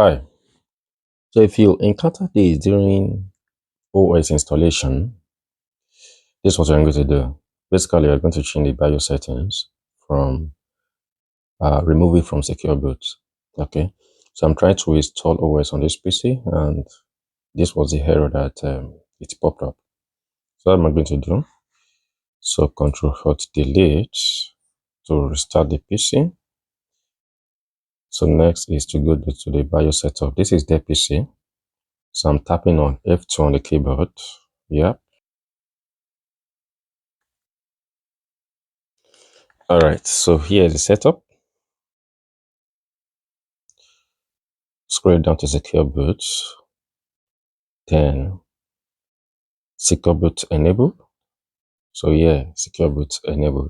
Hi. So if you encounter this during OS installation, this is what you're going to do. Basically, you're going to change the BIOS settings from remove it from secure boot. Okay. So I'm trying to install OS on this PC, and this was the error that it popped up. So what am I going to do? So Control Alt Delete to restart the PC. So next is to go to the BIOS setup. This is the PC. So I'm tapping on F2 on the keyboard. Yep. All right. So here's the setup. Scroll down to secure boot, then secure boot enable. So yeah, secure boot enable.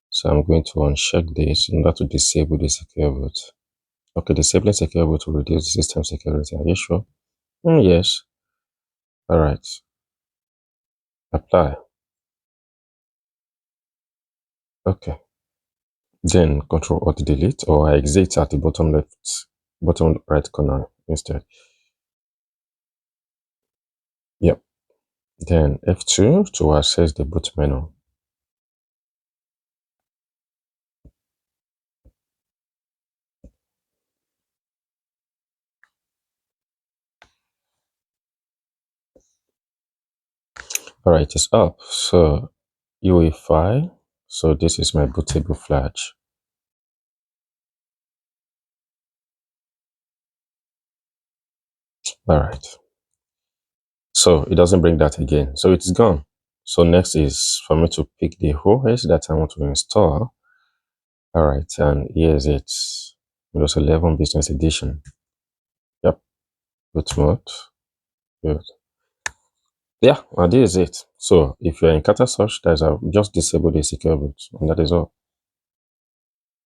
So I'm going to uncheck this in order to disable the secure boot. Okay, disabling secure boot will reduce the system security. Are you sure? Yes. All right. Apply. Okay. Then Control Alt Delete, or I exit at the bottom right corner instead. Yep. Then F2 to access the boot menu. All right, it's up. So UEFI. So this is my bootable flash. All right. So it doesn't bring that again. So it's gone. So next is for me to pick the OS that I want to install. All right, and here's it. Windows 11 Business Edition. Yep. Boot mode. Good. Yeah, and this is it. So if you encounter such, just disable the secure boot, and that is all.